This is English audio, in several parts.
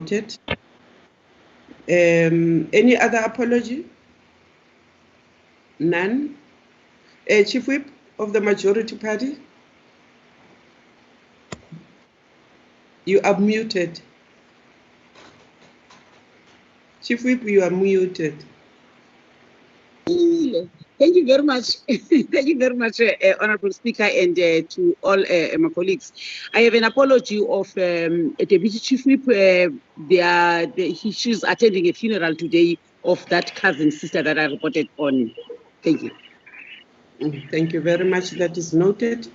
noted. Any other apology? None. Chief Whip of the majority party? You are muted. Chief Whip, you are muted. Thank you very much. Thank you very much, Honorable Speaker, and to all my colleagues. I have an apology of a Deputy Chief Whip. She's attending a funeral today of that cousin sister that I reported on. Thank you. Thank you very much. That is noted.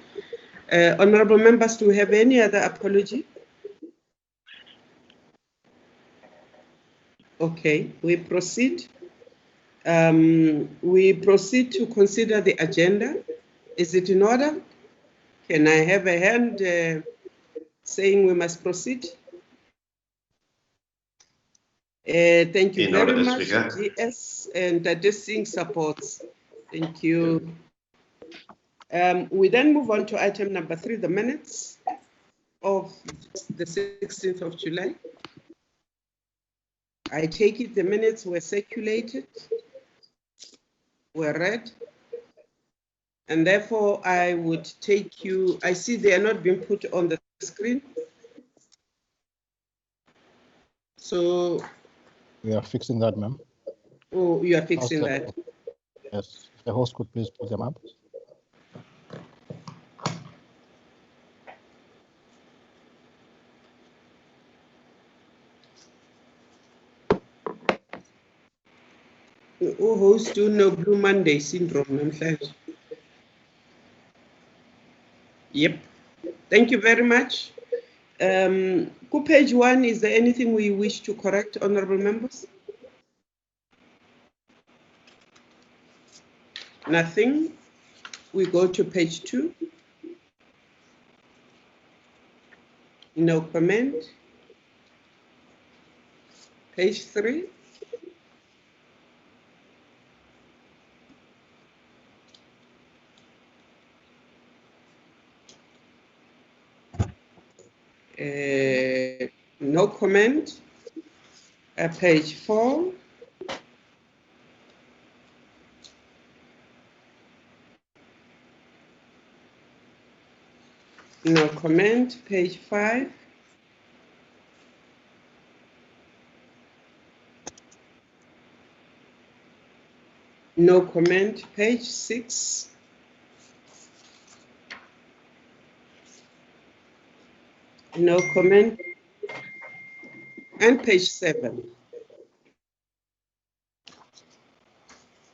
Honorable members, do we have any other apology? Okay, we proceed. We proceed to consider the agenda. Is it in order? Can I have a hand saying we must proceed? Thank you very much, GS, and Adessing supports. Thank you. We then move on to item number 3, the minutes of the 16th of July. I take it the minutes were circulated, were read, and therefore I would take you, I see they are not being put on the screen. So. We are fixing that, ma'am. Oh, you are fixing that. Yes, if the host could please put them up. Host do no Blue Monday syndrome. Yep. Thank you very much. Page 1, is there anything we wish to correct, honorable members? Nothing. We go to page 2. No comment. Page 3. No comment. Page 4. No comment. Page 5. No comment. Page 6. No comment. And page 7.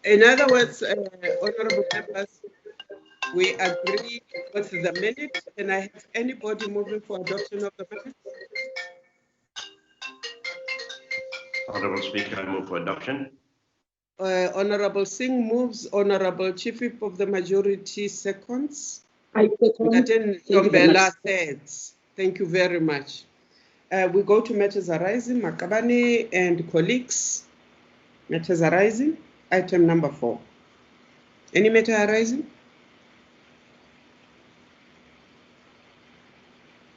In other words, honorable members, we agree with the minute. Can I have anybody moving for adoption of the minute? Honorable Speaker, I move for adoption. Honorable Singh moves. Honorable Chief Whip of the majority seconds. I second. Thirds. Thank you very much. We go to matters arising. Makabane and colleagues. Matters arising. Item number 4. Any matter arising?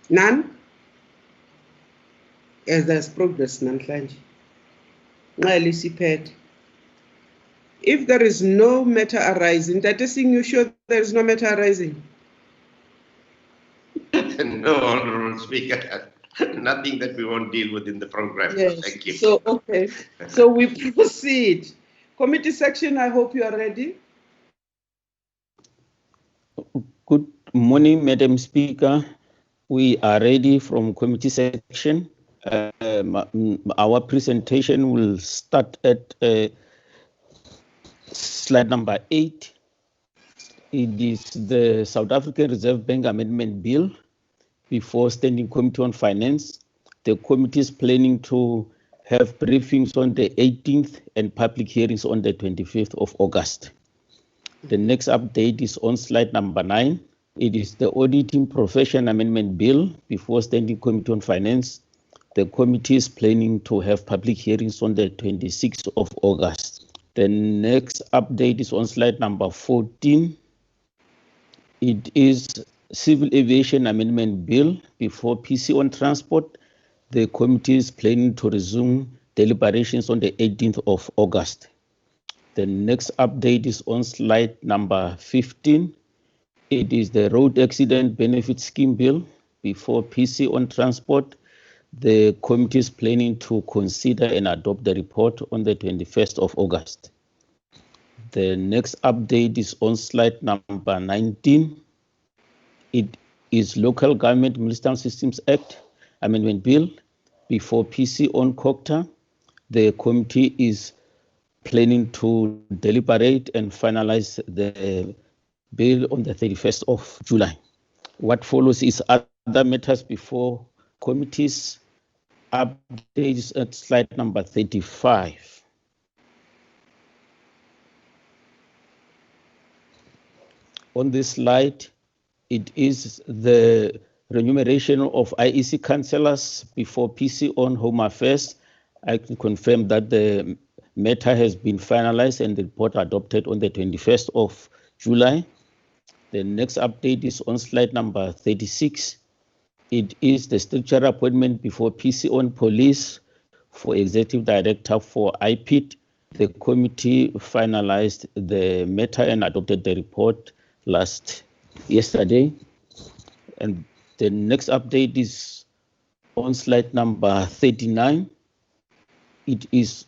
None? As there's progress, namhlanje. If there is no matter arising, that is, you sure there is no matter arising? No, Honorable Speaker. Nothing that we won't deal with in the program. Yes. Thank you. So, okay. So we proceed. Committee section, I hope you are ready. Good morning, Madam Speaker. We are ready from committee section. Our presentation will start at slide number 8. It is the South African Reserve Bank Amendment Bill before Standing Committee on Finance. The committee is planning to have briefings on the 18th and public hearings on the 25th of August. The next update is on slide number 9. It is the Auditing Profession Amendment Bill before Standing Committee on Finance. The committee is planning to have public hearings on the 26th of August. The next update is on slide number 14. It is Civil Aviation Amendment Bill before PC on Transport. The committee is planning to resume deliberations on the 18th of August. The next update is on slide number 15. It is the Road Accident Benefit Scheme Bill before PC on transport. The committee is planning to consider and adopt the report on the 21st of August. The next update is on slide number 19. It is Local Government Municipal Systems Act Amendment Bill before PC on COCTA. The committee is planning to deliberate and finalize the bill on the 31st of July. What follows is other matters before committees. Updates at slide number 35. On this slide, it is the remuneration of IEC councillors before PC on Home Affairs. I can confirm that the matter has been finalized and the report adopted on the 21st of July. The next update is on slide number 36. It is the structural appointment before PC on police for executive director for IPID. The committee finalized the matter and adopted the report yesterday. And the next update is on slide number 39. It is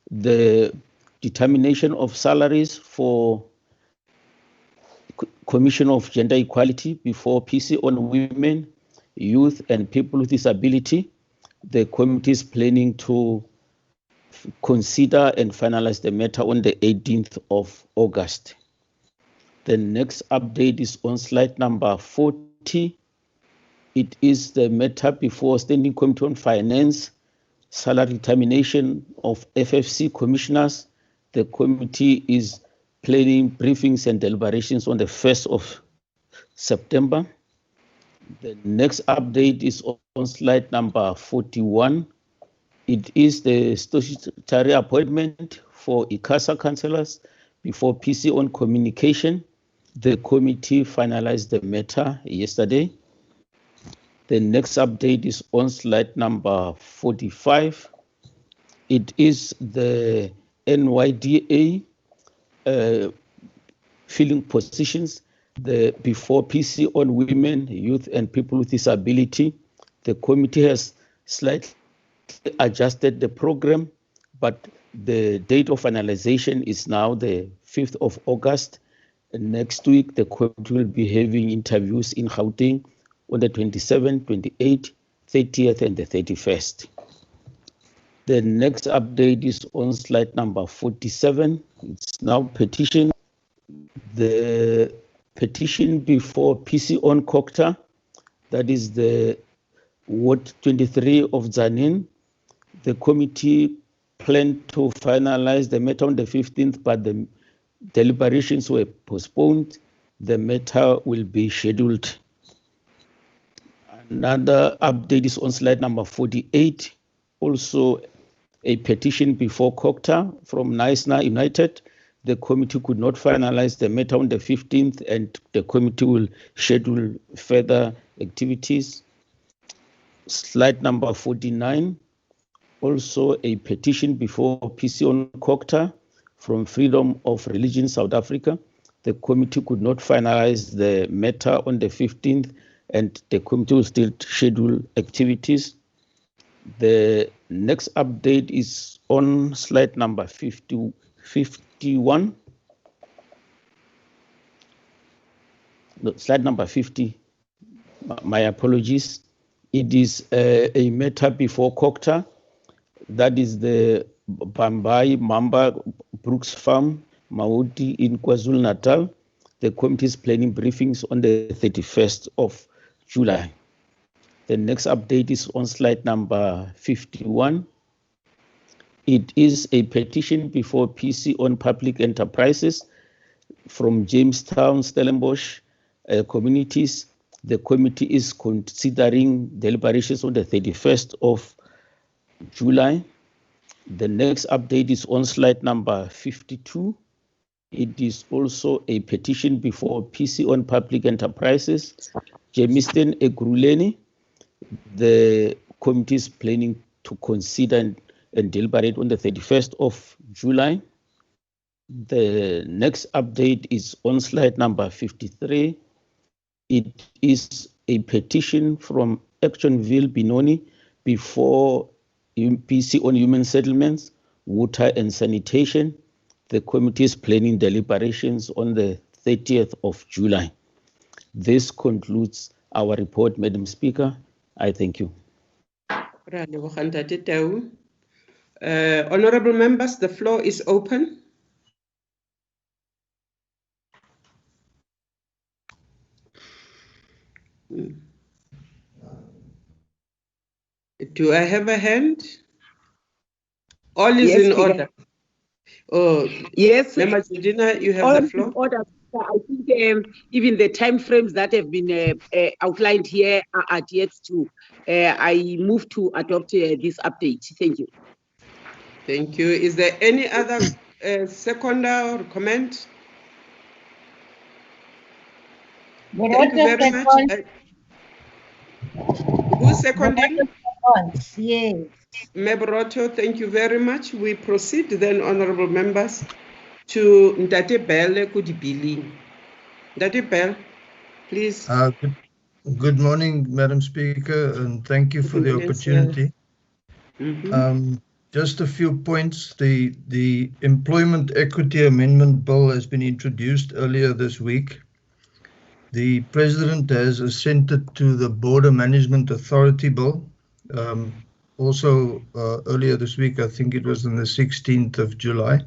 the determination of salaries for Commission of Gender Equality before PC on women, youth and people with disability. The committee is planning to consider and finalize the matter on the 18th of August. The next update is on slide number 40. It is the matter before Standing Committee on Finance, salary determination of FFC commissioners. The committee is planning briefings and deliberations on the 1st of September. The next update is on slide number 41. It is the statutory appointment for ICASA councillors before PC on communication. The committee finalized the matter yesterday. The next update is on slide number 45. It is the NYDA filling positions before PC on women, youth and people with disability. The committee has slightly adjusted the program, but the date of finalization is now the 5th of August. Next week, the committee will be having interviews in Gauteng on the 27th, 28th, 30th, and the 31st. The next update is on slide number 47. It's now petition. The petition before PC on COCTA, that is the Ward 23 of Zanin. The committee planned to finalize the matter on the 15th, but the deliberations were postponed. The matter will be scheduled. Another update is on slide number 48. Also a petition before COCTA from Naisna United. The committee could not finalize the matter on the 15th, and the committee will schedule further activities. Slide number 49. Also a petition before PC on COCTA from Freedom of Religion South Africa. The committee could not finalize the matter on the 15th, and the committee will still schedule activities. The next update is on slide number 51. No, slide number 50. My apologies. It is a matter before COCTA. That is the Bambai Mamba Brooks Farm, Maudi in KwaZulu-Natal. The committee is planning briefings on the 31st of July. The next update is on slide number 51. It is a petition before PC on public enterprises from Jamestown, Stellenbosch communities. The committee is considering deliberations on the 31st of July. The next update is on slide number 52. It is also a petition before PC on public enterprises, Jemiston Egruleni. The committee is planning to consider and deliberate on the 31st of July. The next update is on slide number 53. It is a petition from Actionville Benoni before PC on Human Settlements, Water and Sanitation. The committee is planning deliberations on the 30th of July. This concludes our report, Madam Speaker. I thank you. Honorable members, the floor is open. Do I have a hand? All is Yes, in Speaker. order. Oh, Yes, Member Judina, you have all the in floor. order. I think even the time frames that have been outlined here are adhered to. I move to adopt this update. Thank you. Thank you. Is there any other seconder or comment? Thank you very much. Who's seconding? Yes. Mebroto, thank you very much. We proceed then, honorable members, to Ndate Bell Kudibilling. Ndate Bell, please. Good morning, Madam Speaker, and thank you for the opportunity. Just a few points. The Employment Equity Amendment Bill has been introduced earlier this week. The President has assented to the Border Management Authority Bill. Also, earlier this week, I think it was on the 16th of July.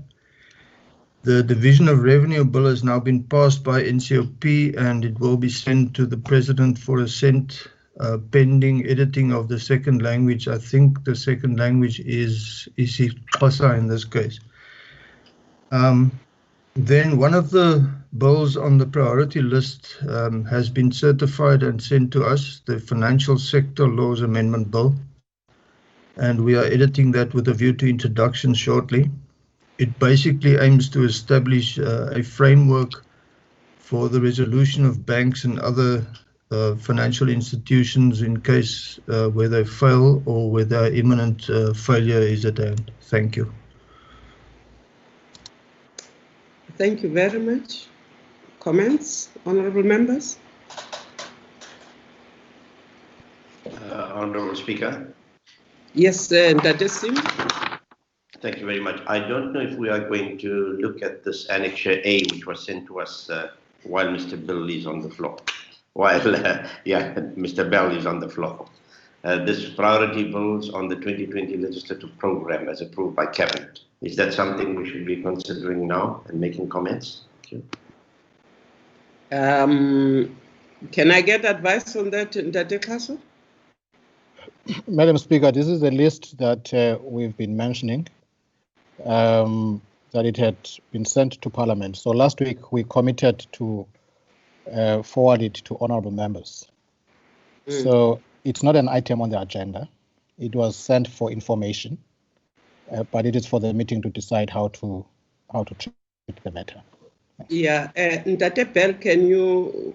The Division of Revenue Bill has now been passed by NCOP and it will be sent to the President for assent pending editing of the second language. I think the second language is isiXhosa in this case. Then one of the bills on the priority list has been certified and sent to us, the Financial Sector Laws Amendment Bill, and we are editing that with a view to introduction shortly. It basically aims to establish a framework for the resolution of banks and other financial institutions in case where they fail or where their imminent failure is at hand. Thank you. Thank you very much. Comments, honorable members? Honorable Speaker. Yes, Ndate Sim. Thank you very much. I don't know if we are going to look at this Annexure A, which was sent to us while Mr. Bill is on the floor. Mr. Bell is on the floor. This priority bills on the 2020 legislative program as approved by Cabinet. Is that something we should be considering now and making comments? Thank you. Can I get advice on that, Ndate Kaso? Madam Speaker, this is the list that we've been mentioning, that it had been sent to Parliament. So last week we committed to forward it to honourable members. So it's not an item on the agenda. It was sent for information, but it is for the meeting to decide how to treat the matter. Thanks. Yeah, Ndate Bell, can you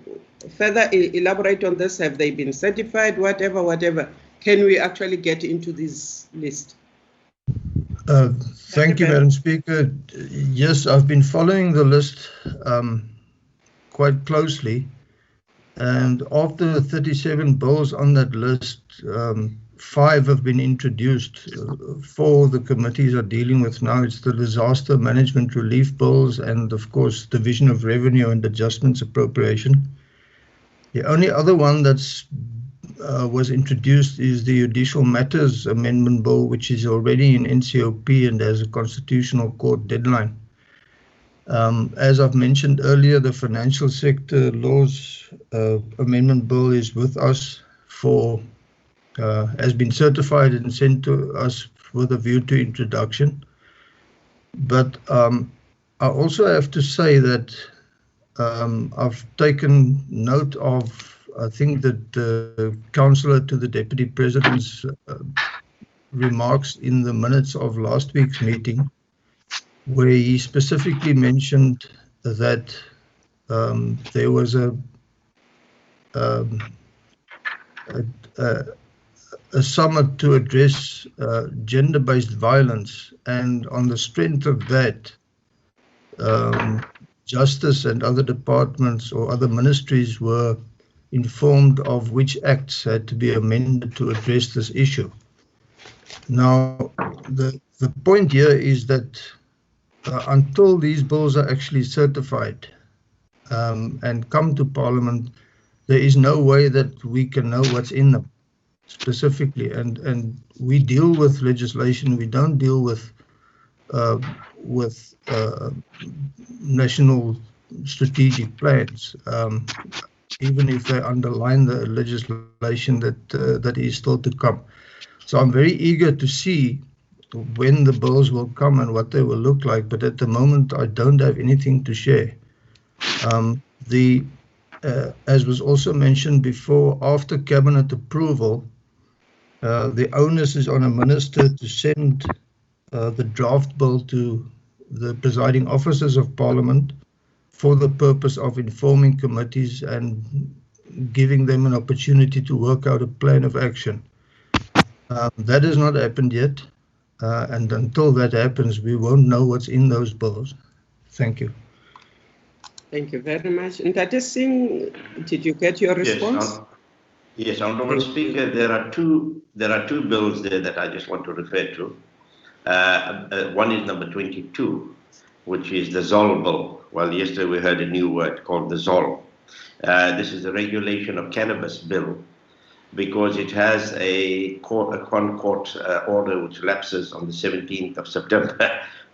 further elaborate on this? Have they been certified? Whatever. Can we actually get into this list? Thank you, Madam Speaker. Yes, I've been following the list quite closely. And of the 37 bills on that list, 5 have been introduced. 4 the committees are dealing with now. It's the disaster management relief bills and, of course, Division of Revenue and Adjustments Appropriation. The only other one that's was introduced is the Judicial Matters Amendment Bill, which is already in NCOP and has a Constitutional Court deadline. As I've mentioned earlier, the Financial Sector Laws Amendment Bill is with us for, has been certified and sent to us with a view to introduction. But I also have to say that I've taken note of, I think that the Councillor to the Deputy President's remarks in the minutes of last week's meeting, where he specifically mentioned that there was a summit to address gender-based violence, and on the strength of that, Justice and other departments or other ministries were informed of which acts had to be amended to address this issue. Now, the point here is that until these bills are actually certified and come to Parliament, there is no way that we can know what's in them specifically. And we deal with legislation. We don't deal with national strategic plans, even if they underline the legislation that is still to come. So I'm very eager to see when the bills will come and what they will look like, but at the moment I don't have anything to share. As was also mentioned before, after cabinet approval, the onus is on a minister to send the draft bill to the presiding officers of Parliament for the purpose of informing committees and giving them an opportunity to work out a plan of action. That has not happened yet, and until that happens, we won't know what's in those bills. Thank you. Thank you very much. Ndate Singh, did you get your response? Yes, Honourable Speaker, there are two bills there that I just want to refer to. One is number 22, which is the ZOL bill. Well, yesterday we heard a new word called the ZOL. This is the regulation of cannabis bill, because it has a court order which lapses on the 17th of September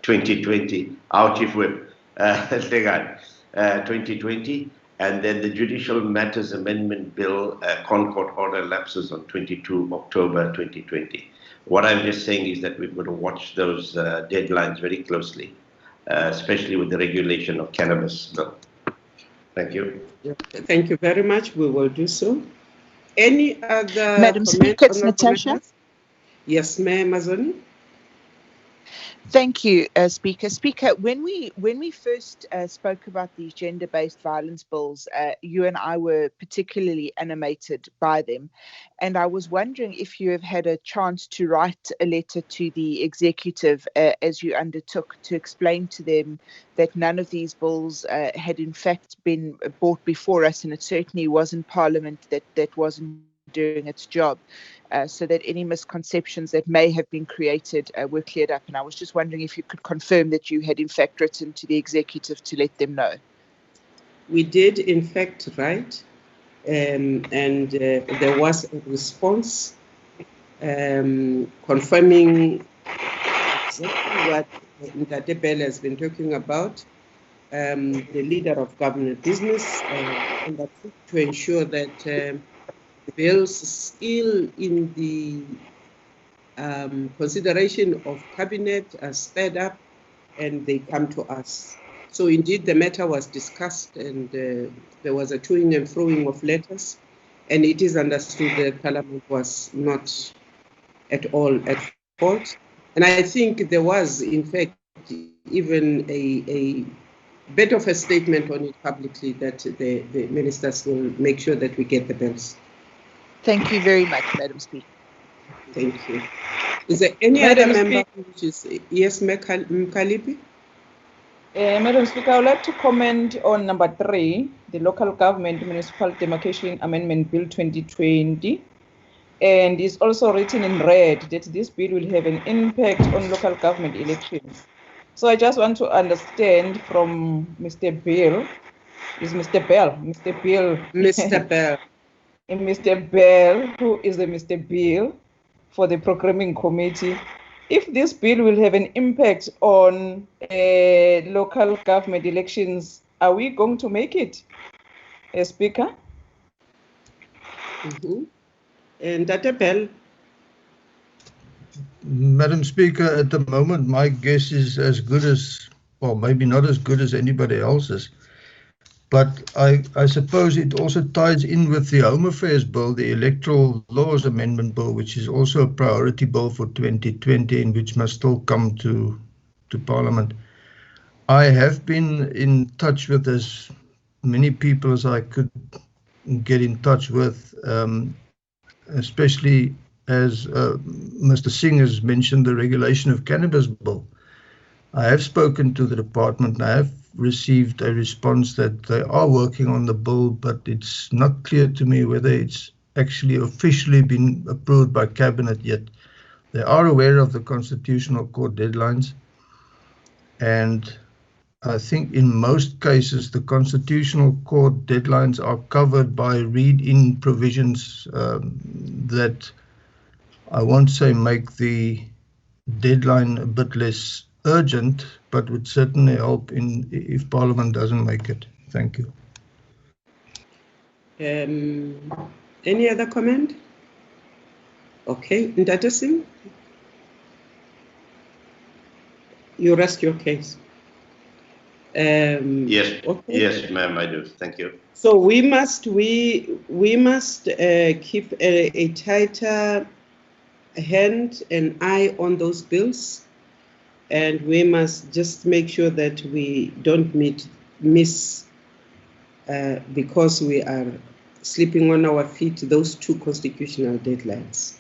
2020, our Chief Whip, 2020, and then the Judicial Matters Amendment Bill Concord order lapses on 22 October 2020. What I'm just saying is that we've got to watch those deadlines very closely, especially with the regulation of cannabis bill. Thank you. Thank you very much. We will do so. Any other Madam Speaker, it's Natasha. Members? Yes, ma'am, Mazoni. Thank you, Speaker. Speaker, when we first spoke about these gender-based violence bills, you and I were particularly animated by them, and I was wondering if you have had a chance to write a letter to the executive as you undertook to explain to them that none of these bills had in fact been brought before us, and it certainly wasn't Parliament that wasn't doing its job, so that any misconceptions that may have been created were cleared up. And I was just wondering if you could confirm that you had in fact written to the executive to let them know. We did in fact write, and there was a response confirming exactly what Ndate Bell has been talking about. The leader of government business undertook to ensure that the bills still in the consideration of cabinet are sped up and they come to us. So indeed the matter was discussed, and there was a toing and froing of letters, and it is understood that Parliament was not at all at fault. And I think there was in fact even a bit of a statement on it publicly that the ministers will make sure that we get the bills. Thank you very much, Madam Speaker. Thank you. Is there any other member which is... Yes, Mkalipi? Madam Speaker, I would like to comment on number 3, the Local Government Municipal Demarcation Amendment Bill 2020. And it's also written in red that this bill will have an impact on local government elections. So I just want to understand from Mr. Bill, is Mr. Bell, Mr. Bill. Mr. Bell. Mr. Bell, who is the Mr. Bill for the Programming Committee, if this bill will have an impact on local government elections, are we going to make it, Speaker? And Ndate Bell. Madam Speaker, at the moment, my guess is as good as, well, maybe not as good as anybody else's. But I suppose it also ties in with the Home Affairs Bill, the Electoral Laws Amendment Bill, which is also a priority bill for 2020 and which must still come to Parliament. I have been in touch with as many people as I could get in touch with, especially as Mr. Singh has mentioned, the regulation of cannabis bill. I have spoken to the department and I have received a response that they are working on the bill, but it's not clear to me whether it's actually officially been approved by Cabinet yet. They are aware of the Constitutional Court deadlines, and I think in most cases the Constitutional Court deadlines are covered by read-in provisions that I won't say make the deadline a bit less urgent, but would certainly help if Parliament doesn't make it. Thank you. Any other comment? Okay, Ndata Singh, you rest your case. Yes, okay. Yes, ma'am, I do. Thank you. So we must keep a tighter hand and eye on those bills, and we must just make sure that we don't miss because we are sleeping on our feet those two constitutional deadlines.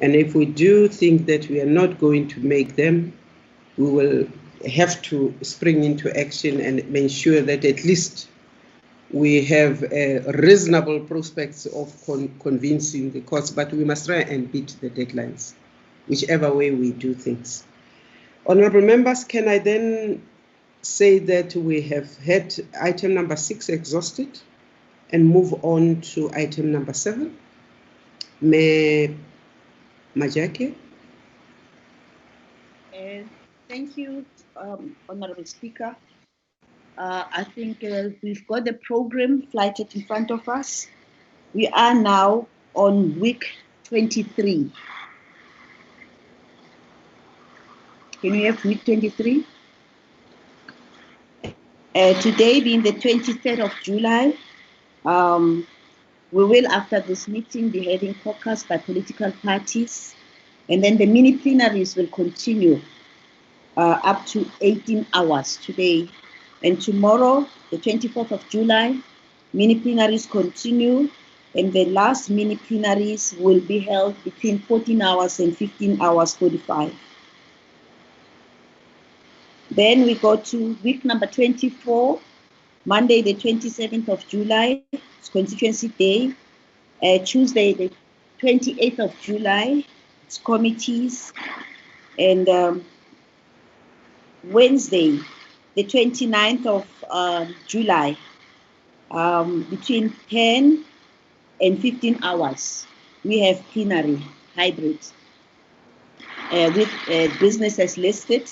And if we do think that we are not going to make them, we will have to spring into action and ensure that at least we have reasonable prospects of convincing the courts, but we must try and beat the deadlines, whichever way we do things. Honorable members, can I then say that we have had item number 6 exhausted and move on to item number 7? May Majake? Thank you, Honorable Speaker. I think we've got the program flighted in front of us. We are now on week 23. Can we have week 23? Today being the 23rd of July, we will, after this meeting, be having caucus by political parties, and then the mini plenaries will continue up to 18 hours today. And tomorrow, the 24th of July, mini plenaries continue, and the last mini plenaries will be held between 14 hours and 15 hours 45. Then we go to week number 24, Monday, the 27th of July, it's Constituency Day. Tuesday, the 28th of July, it's committees. And Wednesday, the 29th of July, between 10 and 15 hours, we have plenary hybrid with businesses listed.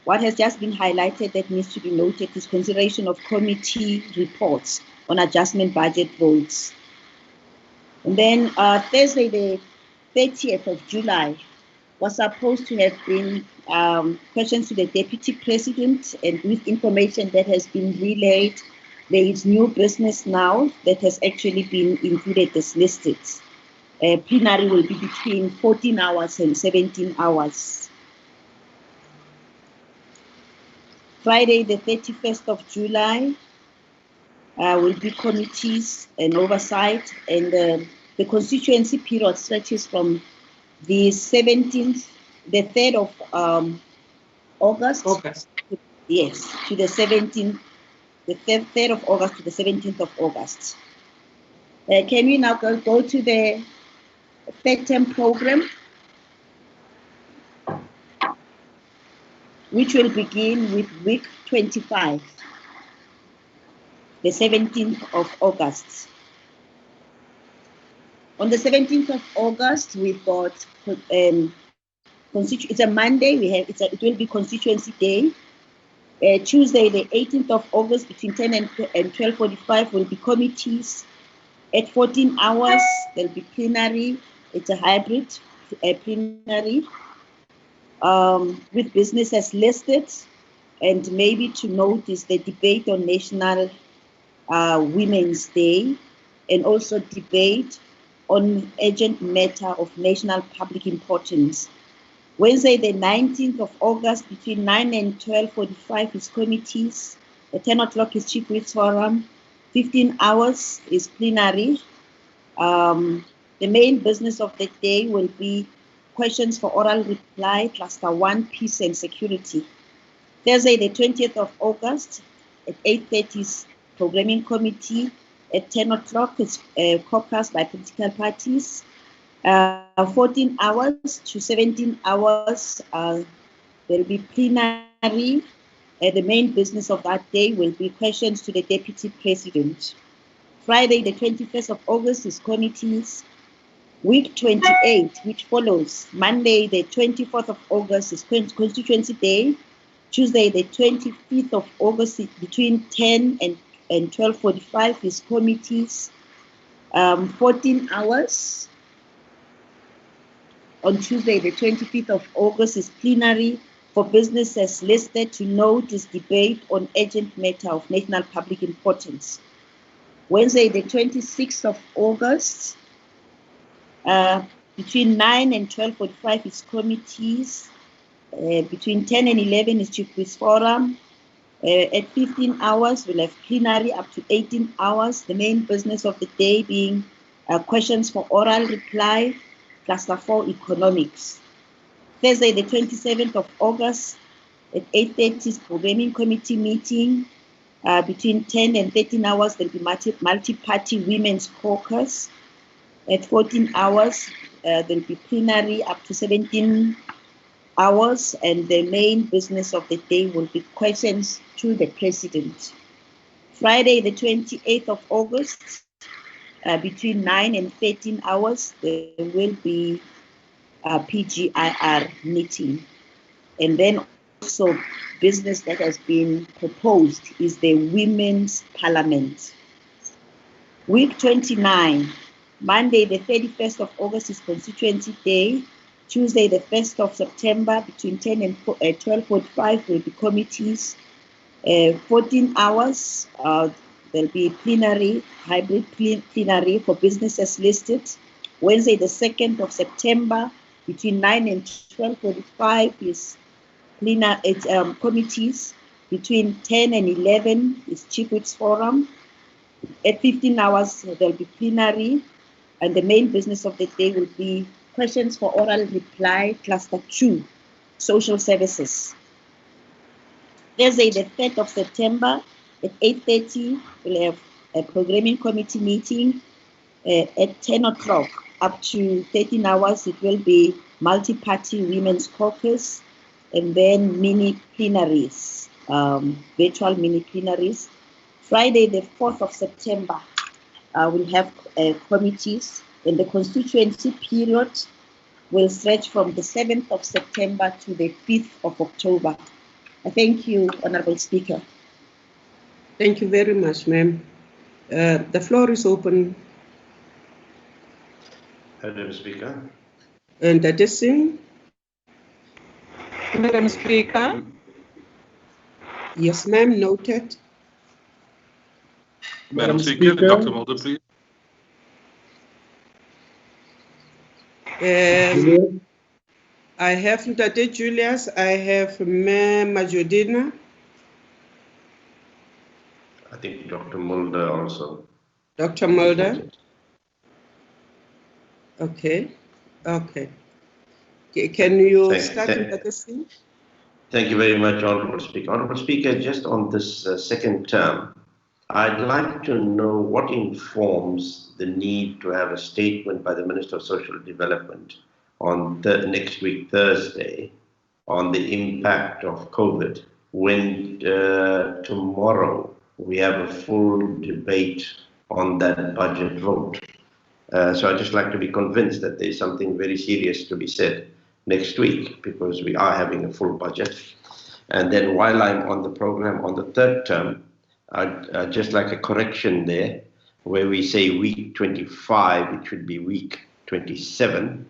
What has just been highlighted that needs to be noted is consideration of committee reports on adjustment budget votes. And then Thursday, the 30th of July, was supposed to have been questions to the Deputy President, and with information that has been relayed, there is new business now that has actually been included as listed. Plenary will be between 14 hours and 17 hours. Friday, the 31st of July, will be committees and oversight, and the constituency period stretches from the 17th, the 3rd of August. Yes, to the 17th, the 3rd of August to the 17th of August. Can we now go to the third-term program, which will begin with week 25, the 17th of August. On the 17th of August, we've got, it's a Monday, it will be Constituency Day. Tuesday, the 18th of August, between 10 and 12:45 will be committees. At 14 hours, there'll be plenary. It's a hybrid plenary with businesses listed. And maybe to note is the debate on National Women's Day, and also debate on urgent matter of national public importance. Wednesday, the 19th of August, between 9 and 12:45 is committees. At 10 o'clock is Chief Whip's Forum. 15 hours is plenary. The main business of the day will be questions for oral reply, Cluster 1, Peace and Security. Thursday, the 20th of August, at 8:30 is Programming Committee. At 10 o'clock, it's caucus by political parties. 14 hours to 17 hours, there will be plenary. The main business of that day will be questions to the Deputy President. Friday, the 21st of August, is committees. Week 28, which follows Monday, the 24th of August, is Constituency Day. Tuesday, the 25th of August, between 10 and 12:45 is committees. 14 hours. On Tuesday, the 25th of August, is plenary for businesses listed to note this debate on urgent matter of national public importance. Wednesday, the 26th of August, between 9 and 12:45 is committees. Between 10 and 11 is Chief Whip's Forum. At 15 hours, we'll have plenary up to 18 hours. The main business of the day being questions for oral reply, Cluster 4, Economics. Thursday, the 27th of August, at 8:30 is Programming Committee meeting. Between 10 and 13 hours, there'll be multi-party women's caucus. At 14 hours, there'll be plenary up to 17 hours, and the main business of the day will be questions to the President. Friday, the 28th of August, between 9 and 13 hours, there will be a PGIR meeting. And then also business that has been proposed is the Women's Parliament. Week 29, Monday, the 31st of August is Constituency Day. Tuesday, the 1st of September, between 10 and 12:45 will be committees. 14 hours, there'll be plenary, hybrid plenary for businesses listed. Wednesday, the 2nd of September, between 9 and 12:45 is committees. Between 10 and 11 is Chief Whip's Forum. At 15 hours, there'll be plenary, and the main business of the day will be questions for oral reply, Cluster 2, Social Services. Thursday, the 3rd of September, at 8:30, we'll have a Programming Committee meeting. At 10 o'clock, up to 13 hours, it will be multi-party women's caucus, and then mini plenaries, virtual mini plenaries. Friday, the 4th of September, we'll have committees, and the constituency period will stretch from the 7th of September to the 5th of October. I thank you, Honorable Speaker. Thank you very much, ma'am. The floor is open. Madam Speaker. And addressing. Madam Speaker. Yes, ma'am, noted. Madam Speaker, Dr. Mulder, please. I have Ntate Julius, I have Ma'am Majodina. I think Dr. Mulder also. Dr. Mulder? Okay, okay. Can you start with the scene? Thank you very much, Honorable Speaker. Honorable Speaker, just on this second term, I'd like to know what informs the need to have a statement by the Minister of Social Development on next week, Thursday, on the impact of COVID, when tomorrow we have a full debate on that budget vote. So I'd just like to be convinced that there's something very serious to be said next week, because we are having a full budget. And then while I'm on the program on the third term, I'd just like a correction there, where we say week 25, it should be week 27.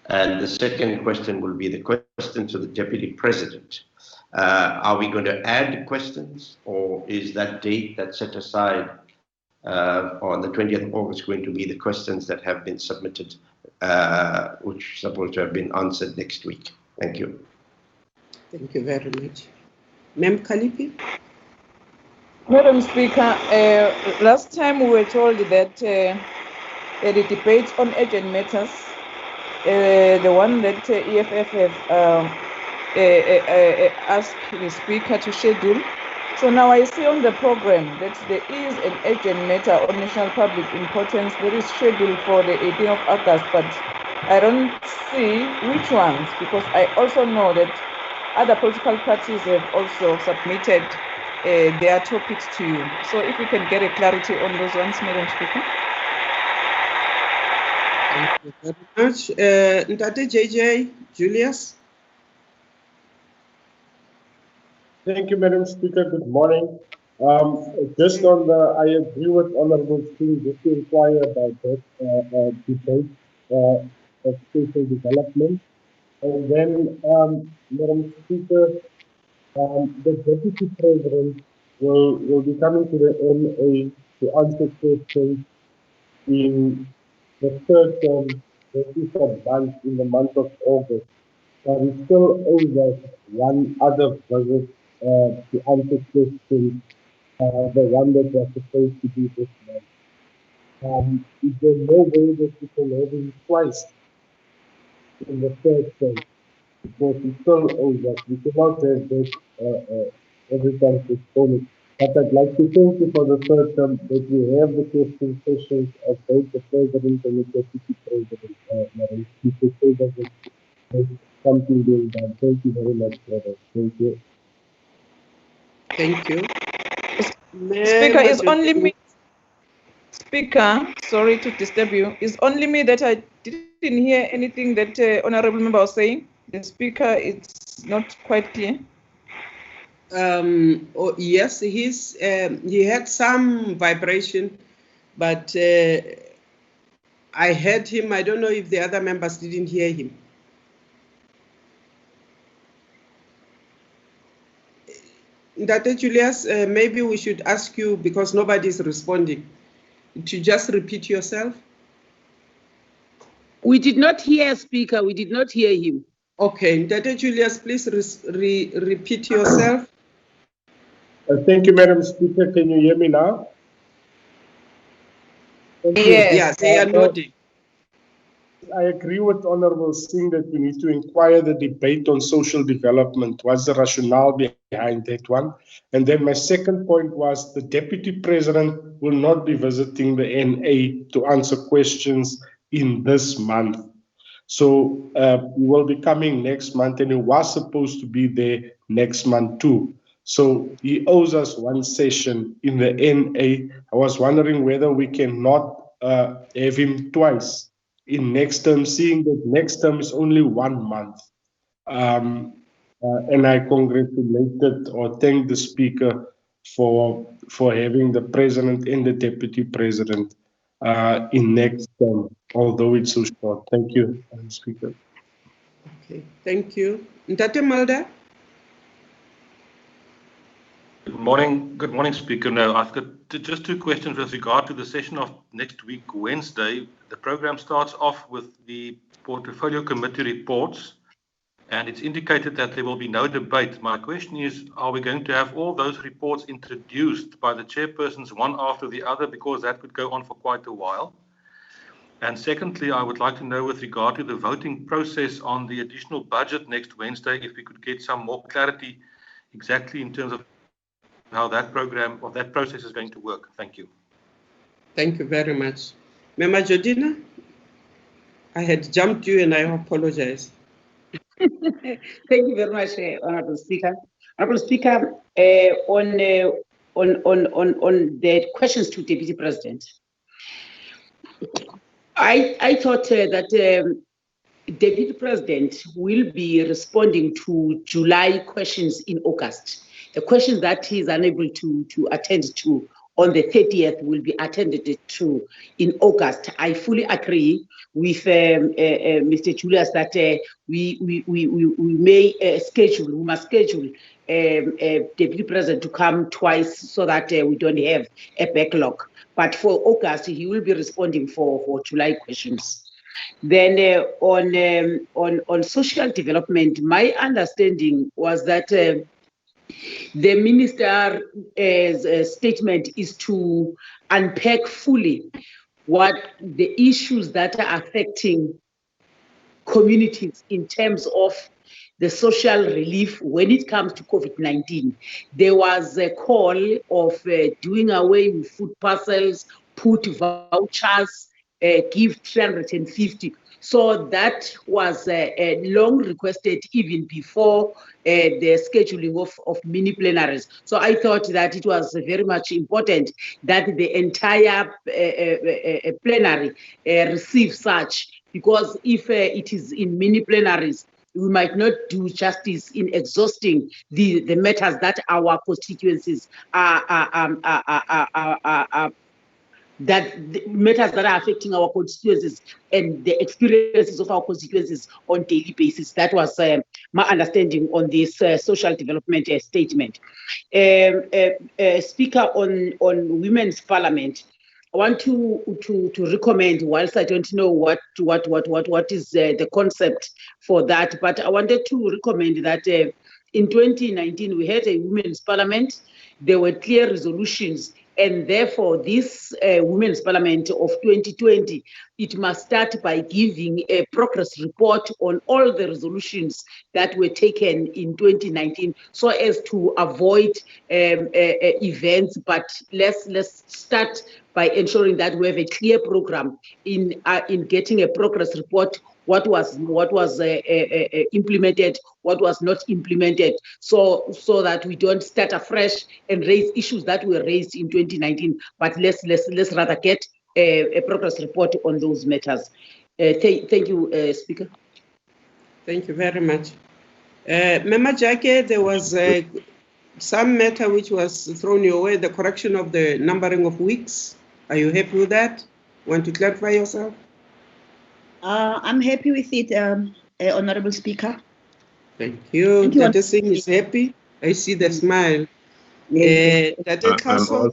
And the second question will be the question to the Deputy President. Are we going to add questions, or is that date that's set aside on the 20th of August going to be the questions that have been submitted, which are supposed to have been answered next week? Thank you. Thank you very much. Ma'am Kalipi? Madam Speaker, last time we were told that the debates on urgent matters, the one that EFF have asked the speaker to schedule. So now I see on the program that there is an urgent matter on national public importance that is scheduled for the 18th of August, but I don't see which ones, because I also know that other political parties have also submitted their topics to you. So if we can get a clarity on those ones, Madam Speaker. Thank you very much. Ntate JJ Julius. Thank you, Madam Speaker. Good morning. Just on the, I agree with Honorable Singh, just to inquire about that debate of social development. And then, Madam Speaker, the Deputy President will be coming to the NA to answer questions in the third term, the second month, in the month of August. But we still owes us one other visit to answer questions, the one that was supposed to be this month. Is there no way that we can have him twice in the third term? Because we still owes us. We cannot have this every time postponed. But I'd like to thank you for the third term that we have the question sessions of both the President and the Deputy President. Madam Speaker, so that there's something being done. Thank you very much for that. Thank you. Thank you. Speaker, is only me. Speaker, sorry to disturb you. It's only me that I didn't hear anything that Honorable Member was saying. The Speaker, it's not quite clear. Oh, yes, he had some vibration, but I heard him. I don't know if the other members didn't hear him. Dr. Julius, maybe we should ask you, because nobody is responding, to just repeat yourself. We did not hear Speaker. We did not hear him. Okay, Dr. Julius, please repeat yourself. Thank you, Madam Speaker. Can you hear me now? Yes. Yeah, they are nodding. I agree with Honorable Singh that we need to inquire the debate on social development. What's the rationale behind that one? And then my second point was the Deputy President will not be visiting the NA to answer questions in this month. So he will be coming next month, and he was supposed to be there next month too. So he owes us one session in the NA. I was wondering whether we cannot have him twice in next term, seeing that next term is only 1 month. And I congratulated or thanked the Speaker for having the President and the Deputy President in next term, although it's so short. Thank you, Speaker. Okay, thank you. Ntate Mulder? Good morning, Speaker. No, I've got just two questions with regard to the session of next week, Wednesday. The program starts off with the Portfolio Committee reports, and it's indicated that there will be no debate. My question is, are we going to have all those reports introduced by the chairpersons one after the other, because that could go on for quite a while? And secondly, I would like to know with regard to the voting process on the additional budget next Wednesday, if we could get some more clarity exactly in terms of how that program or that process is going to work. Thank you. Thank you very much. Member Jordina, I had jumped you and I apologize. Thank you very much, Honorable Speaker. Honorable Speaker, on the questions to Deputy President, I thought that Deputy President will be responding to July questions in August. The questions that he is unable to attend to on the 30th will be attended to in August. I fully agree with Mr. Julius that we must schedule Deputy President to come twice so that we don't have a backlog. But for August, he will be responding for July questions. Then on social development, my understanding was that the minister's statement is to unpack fully what the issues that are affecting communities in terms of the social relief when it comes to COVID-19. There was a call of doing away with food parcels, put vouchers, give 350. So that was long requested even before the scheduling of mini plenaries. So I thought that it was very much important that the entire plenary receive such, because if it is in mini plenaries, we might not do justice in exhausting the matters that our constituencies that the matters that are affecting our constituencies and the experiences of our constituencies on daily basis. That was my understanding on this social development statement. Speaker, on Women's Parliament, I want to recommend, whilst I don't know what is the concept for that, but I wanted to recommend that in 2019 we had a Women's Parliament. There were clear resolutions, and therefore this Women's Parliament of 2020, it must start by giving a progress report on all the resolutions that were taken in 2019, so as to avoid events. But let's start by ensuring that we have a clear program in getting a progress report. What was implemented, what was not implemented, so that we don't start afresh and raise issues that were raised in 2019. But let's rather get a progress report on those matters. Thank you, Speaker. Thank you very much. Member Jake, there was some matter which was thrown your way, the correction of the numbering of weeks. Are you happy with that? Want to clarify yourself? I'm happy with it, Honorable Speaker. Thank you. Dr. Singh is happy. I see the smile. Dr. Castle.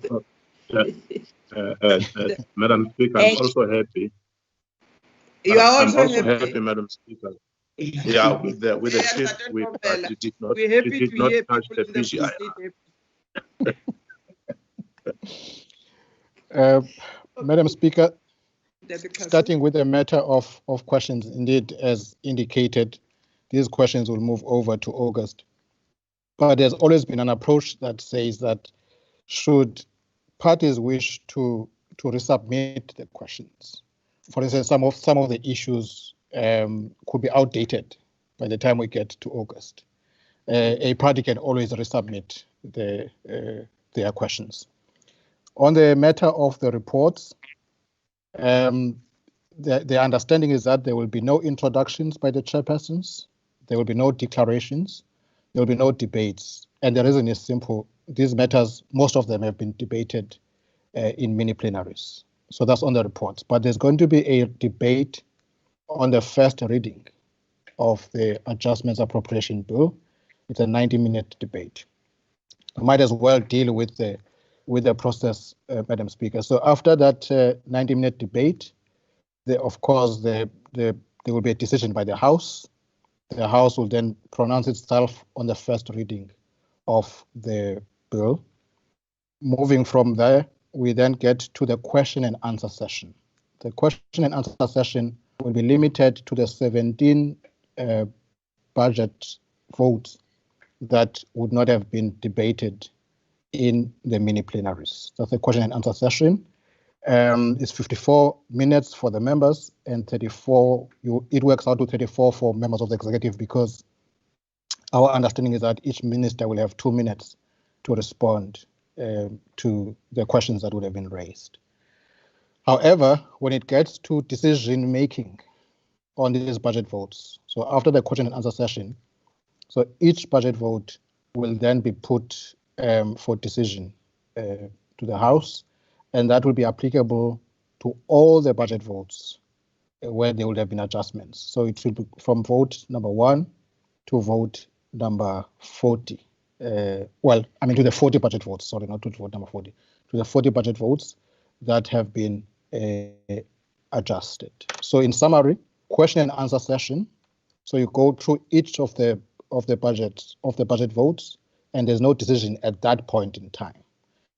Madam Speaker, I'm also happy. You are also happy, Madam Speaker. Yeah, with the shift week, but it did not touch the PGI. Madam Speaker, starting with the matter of questions, indeed, as indicated, these questions will move over to August. But there's always been an approach that says that should parties wish to resubmit the questions, for instance, some of the issues could be outdated by the time we get to August. A party can always resubmit their questions. On the matter of the reports, the understanding is that there will be no introductions by the chairpersons, there will be no declarations, there will be no debates. And the reason is simple. These matters, most of them have been debated in mini plenaries. So that's on the reports. But there's going to be a debate on the first reading of the Adjustments Appropriation Bill. It's a 90-minute debate. I might as well deal with the process, Madam Speaker. So after that 90-minute debate, of course, there will be a decision by the House. The House will then pronounce itself on the first reading of the bill. Moving from there, we then get to the question and answer session. The question and answer session will be limited to the 17 budget votes that would not have been debated in the mini plenaries. That's the question and answer session. It's 54 minutes for the members and 34, it works out to 34 for members of the executive, because our understanding is that each minister will have 2 minutes to respond to the questions that would have been raised. However, when it gets to decision making on these budget votes, so after the question and answer session, so each budget vote will then be put for decision to the House, and that will be applicable to all the budget votes where there would have been adjustments. So it will be from vote number 1 to vote number 40. Well, I mean to the 40 budget votes, sorry, not to vote number 40, to the 40 budget votes that have been adjusted. So in summary, question and answer session. So you go through each of the budget votes, and there's no decision at that point in time.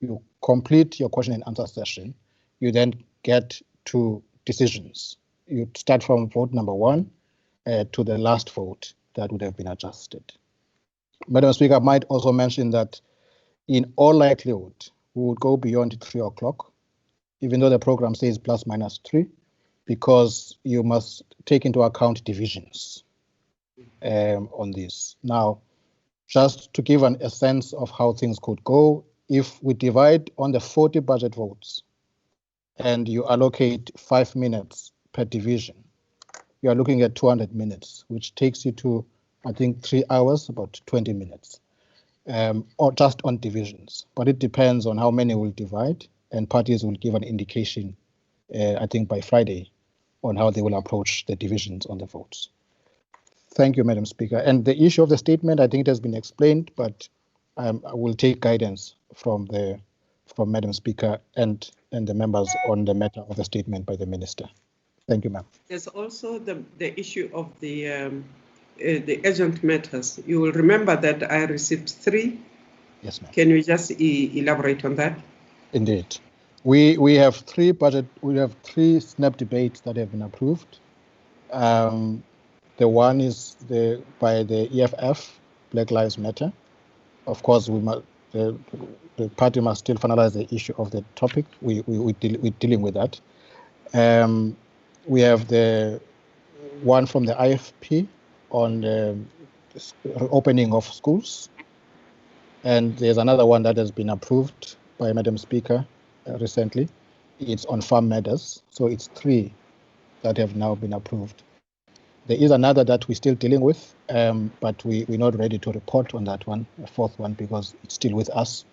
You complete your question and answer session. You then get to decisions. You start from vote number 1 to the last vote that would have been adjusted. Madam Speaker, I might also mention that in all likelihood, we would go beyond 3 o'clock, even though the program says ±3, because you must take into account divisions on this. Now, just to give a sense of how things could go, if we divide on the 40 budget votes and you allocate 5 minutes per division, you are looking at 200 minutes, which takes you to, I think, 3 hours, about 20 minutes, or just on divisions. But it depends on how many will divide, and parties will give an indication, I think, by Friday on how they will approach the divisions on the votes. Thank you, Madam Speaker. And the issue of the statement, I think it has been explained, but I will take guidance from Madam Speaker and the members on the matter of the statement by the Minister. Thank you, ma'am. There's also the issue of the urgent matters. You will remember that I received 3. Yes, ma'am. Can you just elaborate on that? Indeed. We have 3 SNAP debates that have been approved. The one is by the EFF, Black Lives Matter. Of course, the party must still finalize the issue of the topic. We're dealing with that. We have the one from the IFP on the opening of schools. And there's another one that has been approved by Madam Speaker recently. It's on farm matters. So it's 3 that have now been approved. There is another that we're still dealing with, but we're not ready to report on that one, a 4th one, because it's still with us.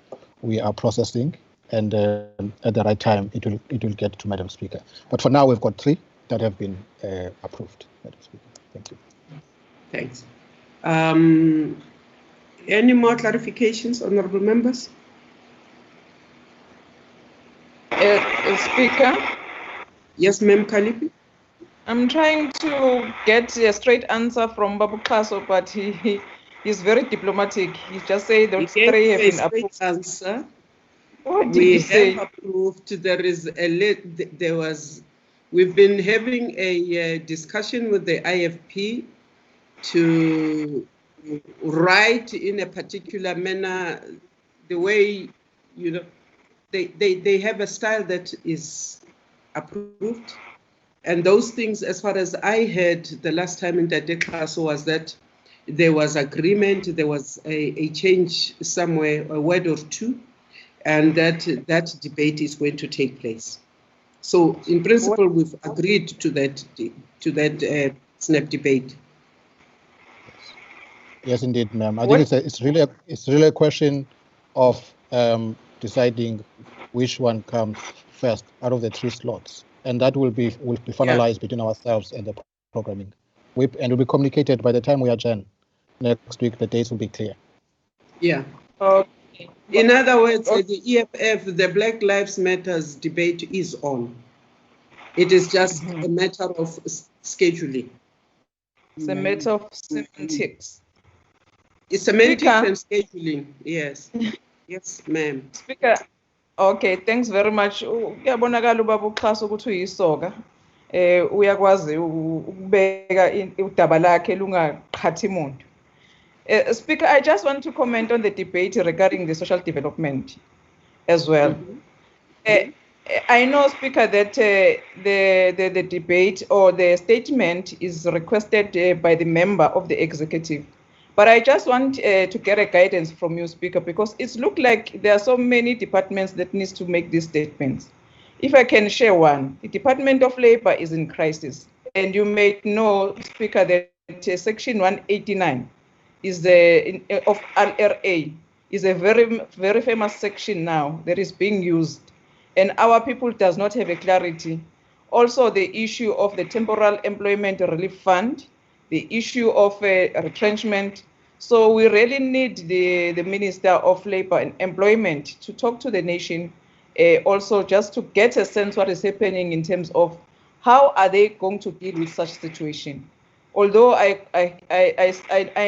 We are processing, and at the right time, it will get to Madam Speaker. But for now, we've got 3 that have been approved, Madam Speaker. Thank you. Thanks. Any more clarifications, honourable members? Speaker? Yes, Ma'am Kalipi? I'm trying to get a straight answer from Babu Kaso, but he's very diplomatic. He just said those 3 have been approved. Answer. What did he say? Have approved. We've been having a discussion with the IFP to write in a particular manner, the way, they have a style that is approved. And those things, as far as I heard the last time in the class, was that there was agreement, there was a change somewhere, a word or 2, and that debate is going to take place. So, in principle, we've agreed to that SNAP debate. Yes, indeed, ma'am. I think it's really a question of deciding which one comes first out of the 3 slots. And that will be finalized between ourselves and the programming. And will be communicated by the time we adjourn next week. The dates will be clear. Yeah. Okay. In other words, the EFF, the Black Lives Matters debate is on. It is just a matter of scheduling. It's a matter of semantics. It's semantics and scheduling. Yes. Yes, ma'am. Speaker. Okay, thanks very much. Kuyabonakala ubaba uxhaso ukuthi uyisoka. Uyakwazi ukubeka udaba lakhe lungaqhathi umuntu. Speaker, I just want to comment on the debate regarding the social development as well. I know, Speaker, that the debate or the statement is requested by the member of the executive. But I just want to get a guidance from you, Speaker, because it looks like there are so many departments that needs to make these statements. If I can share one, the Department of Labor is in crisis. And you may know, Speaker, that Section 189 is of LRA is a very, very famous section now that is being used. And our people does not have a clarity. Also, the issue of the Temporal Employment Relief Fund, the issue of retrenchment. So we really need the Minister of Labor and Employment to talk to the nation, also just to get a sense what is happening in terms of how are they going to deal with such situation. Although I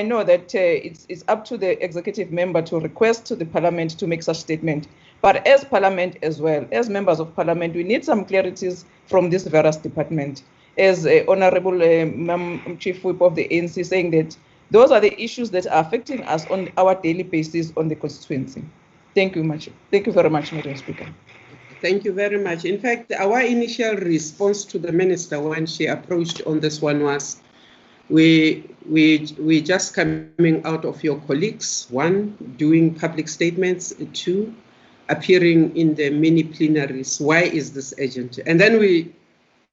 know that it's up to the executive member to request to the Parliament to make such statement, But as Parliament as well, as members of Parliament, we need some clarities from this various department. As Honorable Chief Whip of the ANC saying that those are the issues that are affecting us on our daily basis on the constituency. Thank you much. Thank you very much, Madam Speaker. Thank you very much. In fact, our initial response to the minister when she approached on this one was, we just coming out of your colleagues, one, doing public statements, two, appearing in the mini plenaries. Why is this urgent? And then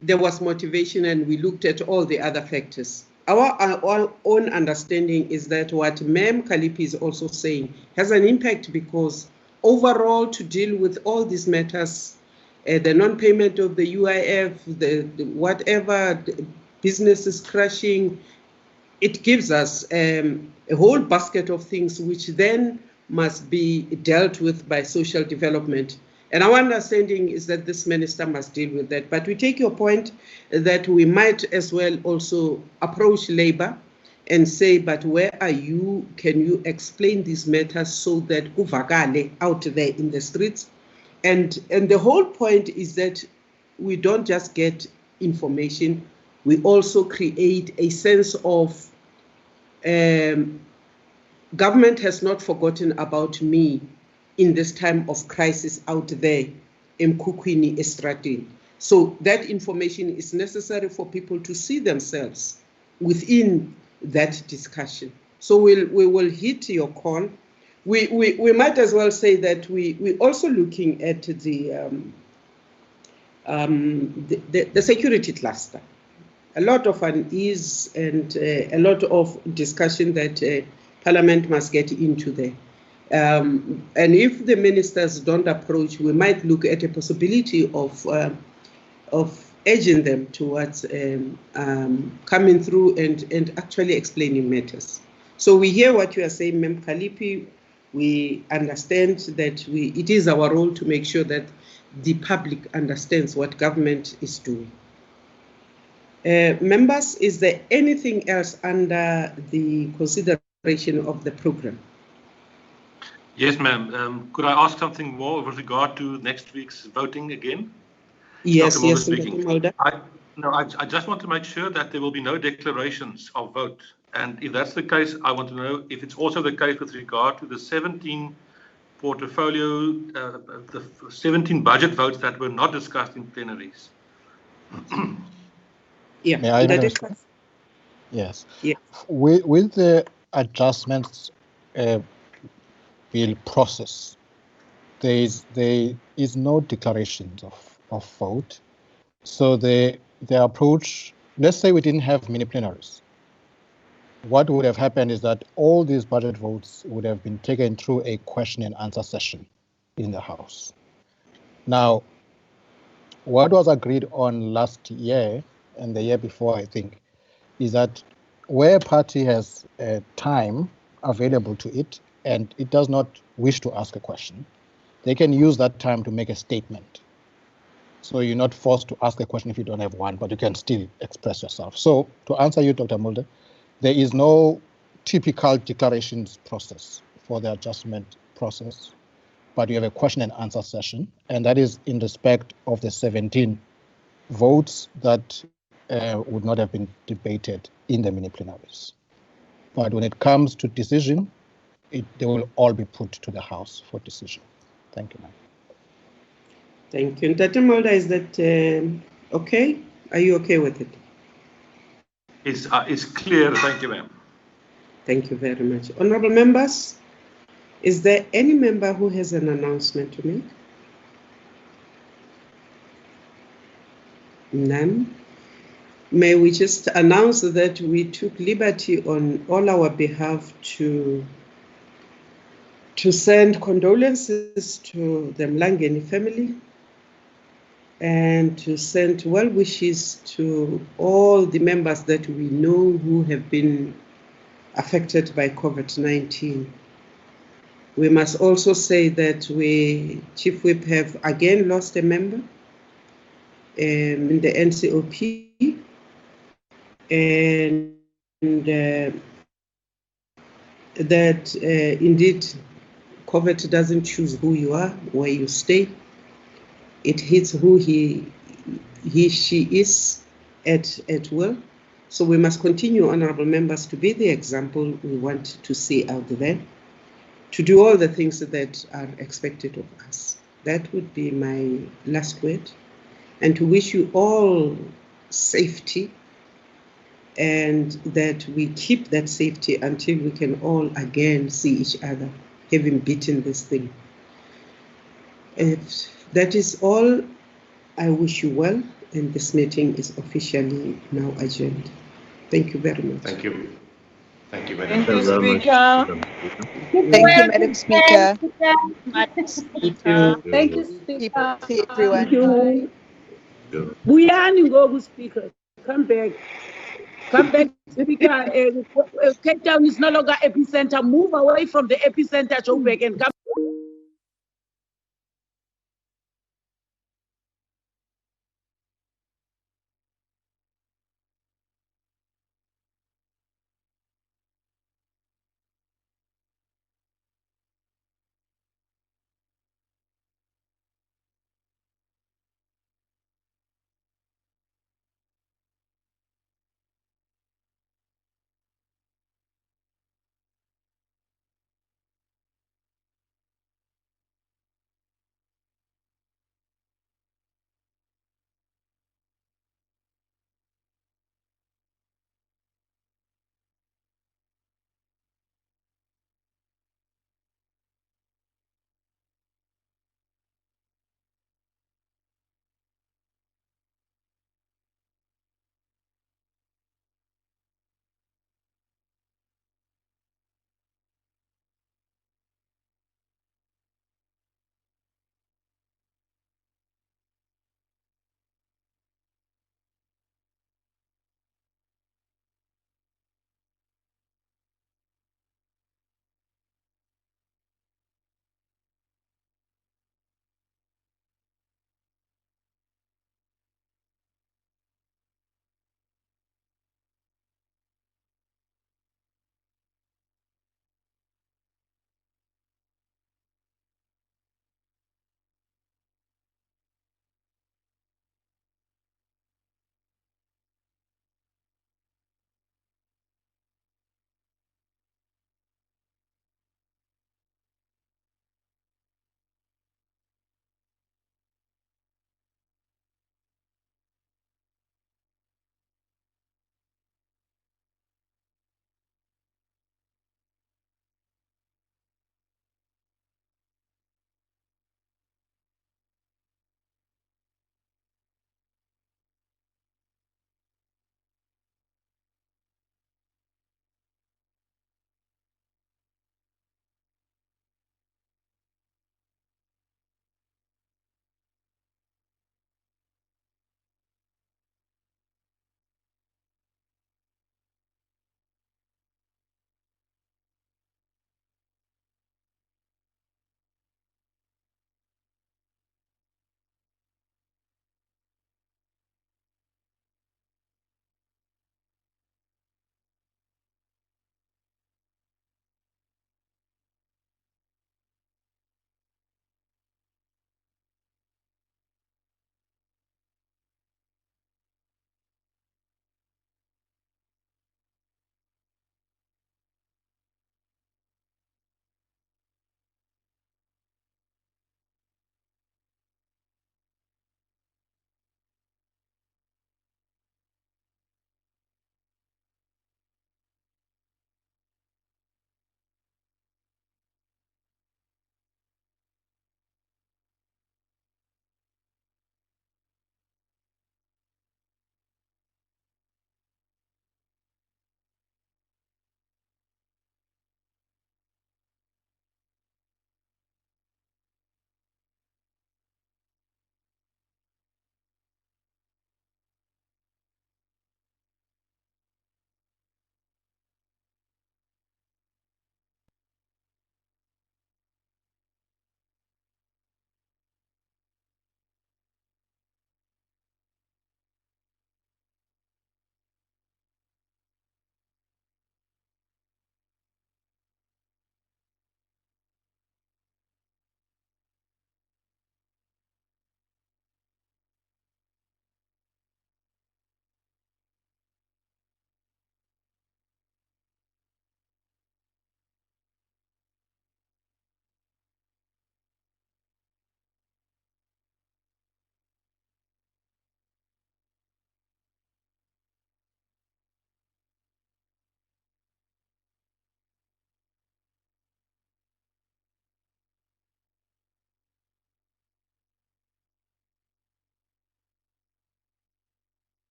there was motivation and we looked at all the other factors. Our own understanding is that what Ma'am Kalipi is also saying has an impact because overall to deal with all these matters, the non-payment of the UIF, the whatever, the business is crashing, it gives us a whole basket of things which then must be dealt with by social development. And our understanding is that this minister must deal with that. But we take your point that we might as well also approach Labour and say, but where are you? Can you explain these matters so that uvakale out there in the streets? And the whole point is that we don't just get information, we also create a sense of government has not forgotten about me in this time of crisis out there in Kukwini Estradini. So that information is necessary for people to see themselves within that discussion. So we will hit your call. We might as well say that we're also looking at the security cluster. A lot of unease and a lot of discussion that Parliament must get into there. And if the ministers don't approach, we might look at a possibility of urging them towards coming through and actually explaining matters. So we hear what you are saying, Ma'am Kalipi. We understand that it is our role to make sure that the public understands what government is doing. Members, is there anything else under the consideration of the program? Yes, ma'am. Could I ask something more with regard to next week's voting again? Yes, Dr. yes, speaking. Dr. Mulder. I just want to make sure that there will be no declarations of vote. And if that's the case, I want to know if it's also the case with regard to the 17 portfolio, the 17 budget votes that were not discussed in plenaries. Yeah. May I, Madam Speaker? Yes. Yeah. With the adjustments bill process, there is no declarations of vote. So the approach, let's say we didn't have mini plenaries. What would have happened is that all these budget votes would have been taken through a question and answer session in the House. Now, what was agreed on last year and the year before, I think, is that where a party has time available to it and it does not wish to ask a question, they can use that time to make a statement. So you're not forced to ask a question if you don't have one, but you can still express yourself. So to answer you, Dr. Mulder, there is no typical declarations process for the adjustment process, but you have a question and answer session, and that is in respect of the 17 votes that would not have been debated in the mini plenaries. But when it comes to decision, they will all be put to the House for decision. Thank you, ma'am. Thank you. Dr. Mulder, is that okay? Are you okay with it? It's clear. Thank you, ma'am. Thank you very much. Honorable members, is there any member who has an announcement to make? None. May we just announce that we took liberty on all our behalf to send condolences to the Mlangeni family and to send well wishes to all the members that we know who have been affected by COVID-19. We must also say that Chief Whip, have again lost a member in the NCOP, and that indeed Poverty doesn't choose who you are, where you stay. It hits who she is at will. So we must continue, honorable members, to be the example we want to see out there, to do all the things that are expected of us. That would be my last word. And to wish you all safety, and that we keep that safety until we can all again see each other, having beaten this thing. If that is all, I wish you well, and this meeting is officially now adjourned. Thank you very much. Thank you. Thank you, Madam Thank you, President. Speaker. Thank you, Madam Speaker. Thank you. Thank you, Keep Speaker. everyone. Thank you. Buyani ngoku, Speaker. Come back. Come back, Speaker. Cape Town is no longer epicenter. Move away from the epicenter, Joburg, and come